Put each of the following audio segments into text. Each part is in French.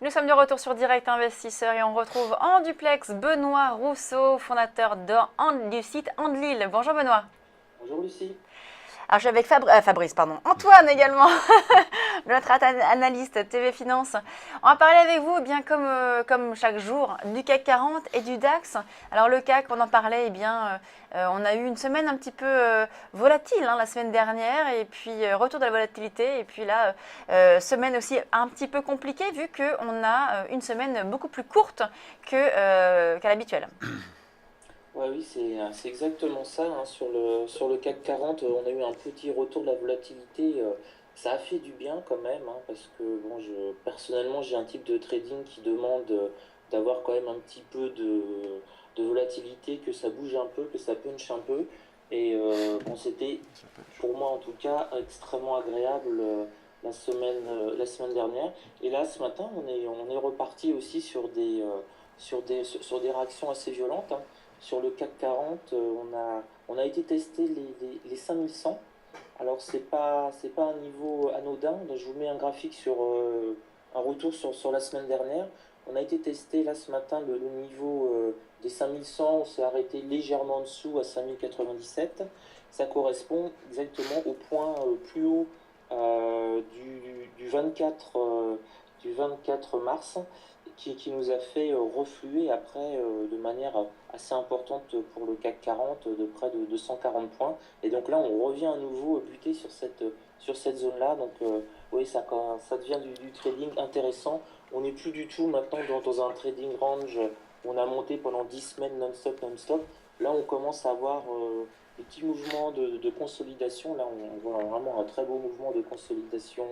Nous sommes de retour sur Direct Investisseur et on retrouve en duplex Benoît Rousseau, fondateur du site Andlil. Bonjour Benoît. Bonjour Lucie. Alors je suis avec Fabrice, pardon. Antoine également, notre analyste TV Finance. On va parler avec vous, bien comme chaque jour, du CAC 40 et du DAX. Alors le CAC, on en parlait, on a eu une semaine un petit peu volatile la semaine dernière, et puis retour de la volatilité, et puis là, semaine aussi un petit peu compliquée, vu qu'on a une semaine beaucoup plus courte qu'à l'habituel. Ouais, oui, c'est exactement ça, hein. Sur le CAC 40, on a eu un petit retour de la volatilité. Ça a fait du bien quand même, hein, parce que bon, personnellement, j'ai un type de trading qui demande d'avoir quand même un petit peu de volatilité, que ça bouge un peu, que ça punch un peu. Et bon, c'était pour moi en tout cas extrêmement agréable la semaine dernière. Et là, ce matin, on est reparti aussi sur des réactions assez violentes, hein. Sur le CAC 40, on a été tester les 5100. Alors, c'est pas un niveau anodin. Donc, je vous mets un graphique sur un retour sur la semaine dernière. On a été testé là ce matin le niveau des 5100. On s'est arrêté légèrement en dessous à 5097. Ça correspond exactement au point plus haut du 24, du 24 mars, qui nous a fait refluer après de manière assez importante pour le CAC 40, de près de 240 points. Et donc là, on revient à nouveau buter sur cette zone-là. Donc oui, ça devient du trading intéressant. On n'est plus du tout maintenant dans un trading range où on a monté pendant 10 semaines non-stop, non-stop. Là, on commence à avoir des petits mouvements de consolidation. Là, on voit vraiment un très beau mouvement de consolidation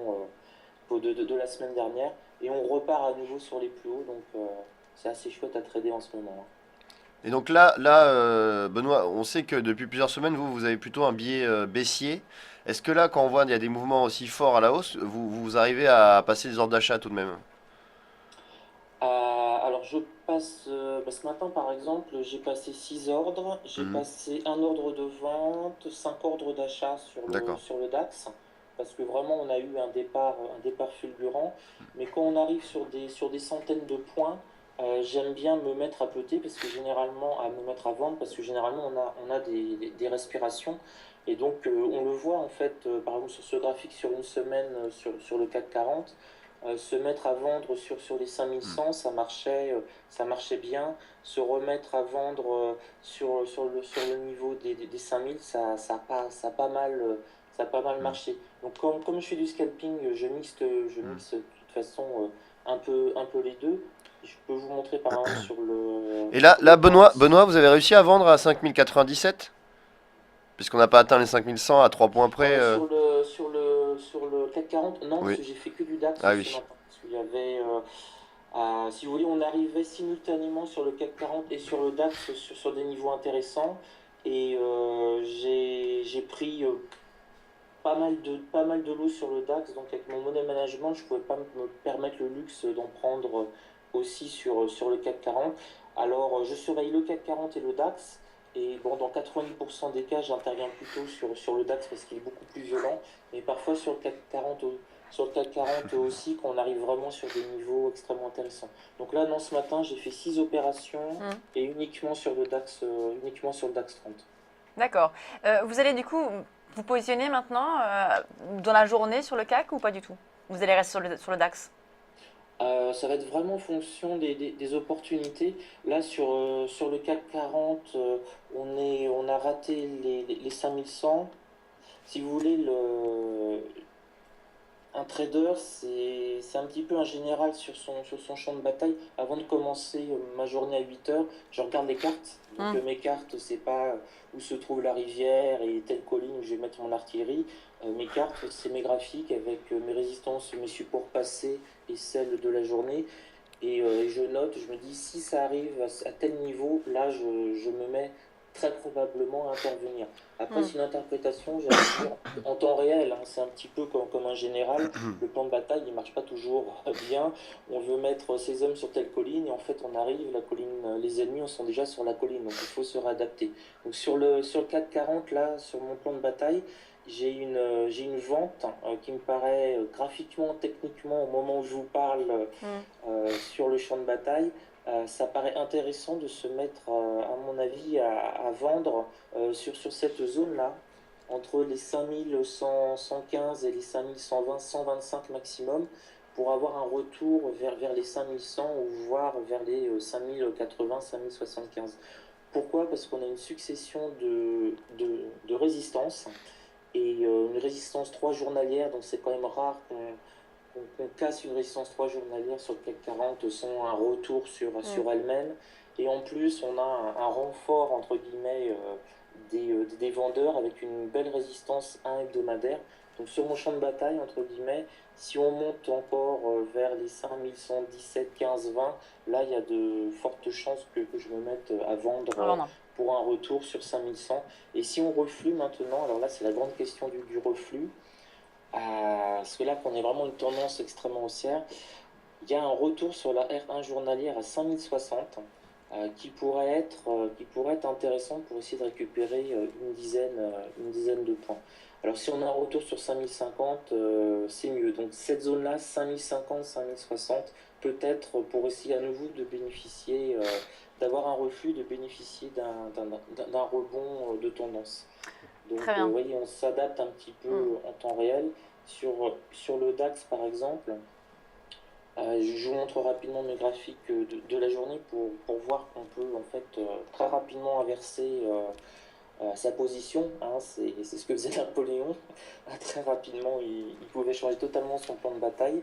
de la semaine dernière. Et on repart à nouveau sur les plus hauts. Donc, c'est assez chouette à trader en ce moment, hein. Et donc Benoît, on sait que depuis plusieurs semaines, vous avez plutôt un biais baissier. Est-ce que là, quand on voit qu'il y a des mouvements aussi forts à la hausse, vous arrivez à passer des ordres d'achat tout de même? Alors, je passe. Ce matin, par exemple, j'ai passé 6 ordres. J'ai Mhm. passé un ordre de vente, 5 ordres d'achat sur le, D'accord. sur le DAX. Parce que vraiment, on a eu un départ fulgurant. Mais quand on arrive sur des centaines de points, j'aime bien me mettre à peauter, parce que généralement, à me mettre à vendre, parce que généralement, on a des respirations. Et donc, on le voit en fait, par exemple, sur ce graphique, sur une semaine, sur le CAC 40. Se mettre à vendre sur les Hmm. 5100, ça marchait bien. Se remettre à vendre sur le niveau des 5000, ça a pas mal Hmm. marché. Donc, comme je fais du scalping, Hmm. je mixe de toute façon un peu les deux. Je peux vous montrer par exemple sur le, Et là, le DAX. Benoît, vous avez réussi à vendre à 5097? Puisqu'on n'a pas atteint les 5100 à 3 points près. Sur le CAC 40, non, parce Oui. que j'ai fait que du DAX Ah ce oui. matin. Parce qu'il y avait, si vous voulez, on arrivait simultanément sur le CAC 40 et sur le DAX sur des niveaux intéressants. Et j'ai pris pas mal de lots sur le DAX. Donc avec mon money management, je ne pouvais pas me permettre le luxe d'en prendre aussi sur le CAC 40. Alors je surveille le CAC 40 et le DAX. Et bon, dans 90% des cas, j'interviens plutôt sur le DAX parce qu'il est beaucoup plus violent. Mais parfois sur le CAC 40 aussi, quand on arrive vraiment sur des niveaux extrêmement intéressants. Donc là, non, ce matin, j'ai fait 6 opérations Hmm. et uniquement sur le DAX 30. D'accord. Vous allez du coup vous positionner maintenant dans la journée sur le CAC ou pas du tout? Vous allez rester sur le DAX? Ça va être vraiment en fonction des opportunités. Là, sur le CAC 40, on a raté les 5100. Si vous voulez, un trader, c'est un petit peu un général sur son champ de bataille. Avant de commencer ma journée à 8 heures, je regarde les cartes. Donc Hmm. mes cartes, c'est pas où se trouve la rivière et telle colline où je vais mettre mon artillerie. Mes cartes, c'est mes graphiques avec mes résistances, mes supports passés et celles de la journée. Et je note, je me dis, si ça arrive à tel niveau, là, je me mets très probablement à intervenir. Après, Hmm. c'est une interprétation, j'allais dire, en temps réel, hein. C'est un petit peu comme un général. Le plan de bataille, il marche pas toujours bien. On veut mettre ses hommes sur telle colline, et en fait, on arrive, la colline, les ennemis sont déjà sur la colline, donc il faut se réadapter. Donc sur le CAC 40, là, sur mon plan de bataille, j'ai une vente qui me paraît graphiquement, techniquement, au moment où je vous parle, Mm. sur le champ de bataille. Ça paraît intéressant de se mettre, à mon avis, à vendre sur cette zone-là, entre les 5115 et les 5120, 125 maximum, pour avoir un retour vers les 5100 ou voire vers les 5080, 5075. Pourquoi? Parce qu'on a une succession de résistances et une résistance 3 journalière, donc c'est quand même rare qu'on casse une résistance 3 journalière sur le CAC 40 sans un retour sur elle-même. Et en plus, on a un renfort, entre guillemets, des vendeurs avec une belle résistance 1 hebdomadaire. Donc sur mon champ de bataille, entre guillemets, si on monte encore vers les 5117, 15, 20, là, il y a de fortes chances que je me mette à vendre Alors non. pour un retour sur 5100. Et si on reflue maintenant, alors là, c'est la grande question du reflux. Parce que là, qu'on est vraiment une tendance extrêmement haussière, il y a un retour sur la R1 journalière à 5060 qui pourrait être intéressant pour essayer de récupérer une dizaine de points. Alors si on a un retour sur 5050, c'est mieux. Donc cette zone-là, 5050, 5060, peut-être pour essayer à nouveau de bénéficier, d'avoir un reflux, de bénéficier d'un rebond de tendance. Donc, Très bien. vous voyez, on s'adapte un petit peu en temps réel. Sur le DAX, par exemple, je vous montre rapidement mes graphiques de la journée pour voir qu'on peut en fait très rapidement inverser sa position. Hein. C'est ce que faisait Napoléon. Très rapidement, il pouvait changer totalement son plan de bataille.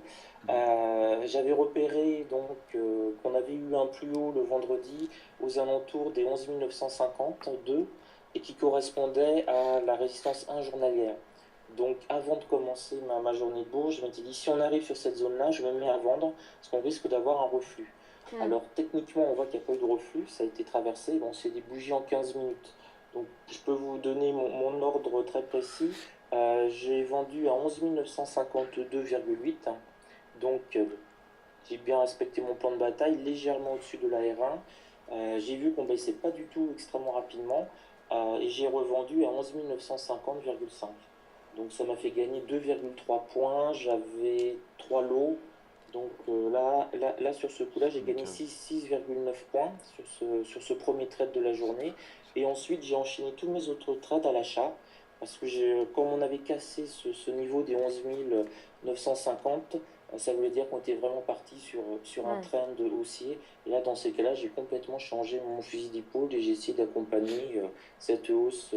J'avais repéré donc qu'on avait eu un plus haut le vendredi aux alentours des 11 952 et qui correspondait à la résistance 1 journalière. Donc avant de commencer ma journée de bourse, je m'étais dit si on arrive sur cette zone-là, je me mets à vendre parce qu'on risque d'avoir un reflux. Alors techniquement, on voit qu'il n'y a pas eu de reflux, ça a été traversé, bon, c'est des bougies en 15 minutes. Donc je peux vous donner mon ordre très précis. J'ai vendu à 11 952,8. Donc j'ai bien respecté mon plan de bataille, légèrement au-dessus de la R1. J'ai vu qu'on baissait pas du tout extrêmement rapidement et j'ai revendu à 11 950,5. Donc ça m'a fait gagner 2,3 points, j'avais 3 lots. Donc là, sur ce coup-là, j'ai gagné 6,9 points sur ce premier trade de la journée. Et ensuite, j'ai enchaîné tous mes autres trades à l'achat. Parce que comme on avait cassé ce niveau des 11 950, ça voulait dire qu'on était vraiment parti sur un trend haussier. Et là, dans ces cas-là, j'ai complètement changé mon fusil d'épaule et j'ai essayé d'accompagner cette hausse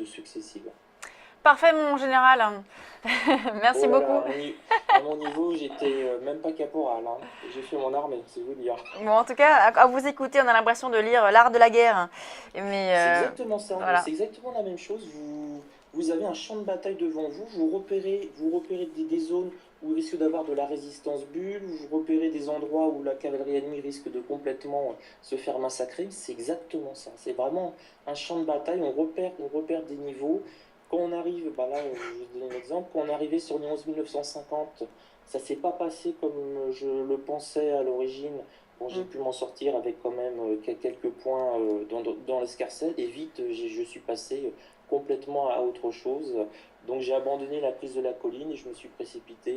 successive. Parfait, mon général. Merci Oh là beaucoup. là, à mon niveau, j'étais même pas caporal. Hein. J'ai fait mon armée, c'est vous dire. Bon, en tout cas, à vous écouter, on a l'impression de lire l'art de la guerre. Mais C'est exactement ça, voilà. c'est exactement la même chose. Vous avez un champ de bataille devant vous, vous repérez des zones où il risque d'avoir de la résistance bulle, vous repérez des endroits où la cavalerie ennemie risque de complètement se faire massacrer. C'est exactement ça. C'est vraiment un champ de bataille, on repère des niveaux. Quand on arrive, bah là, je vais vous donner un exemple, quand on est arrivé sur les 11 950, ça s'est pas passé comme je le pensais à l'origine. Bon, j'ai pu m'en sortir avec quand même quelques points dans l'escarcelle et vite je suis passé complètement à autre chose. Donc j'ai abandonné la prise de la colline et je me suis précipité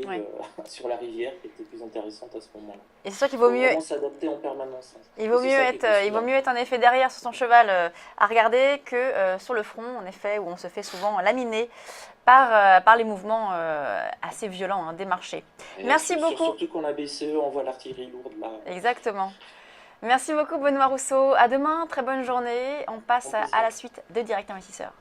sur la rivière qui était plus intéressante à ce moment-là. Et c'est sûr qu'il vaut mieux. Vraiment s'adapter en permanence. Hein. Il vaut mieux être en effet derrière sur son cheval à regarder que sur le front, en effet, où on se fait souvent laminer par les mouvements assez violents des marchés. Merci beaucoup. Surtout qu'on a BCE, on voit l'artillerie lourde là. Exactement. Merci beaucoup Benoît Rousseau. À demain, très bonne journée. On passe à la suite de Direct Investisseur.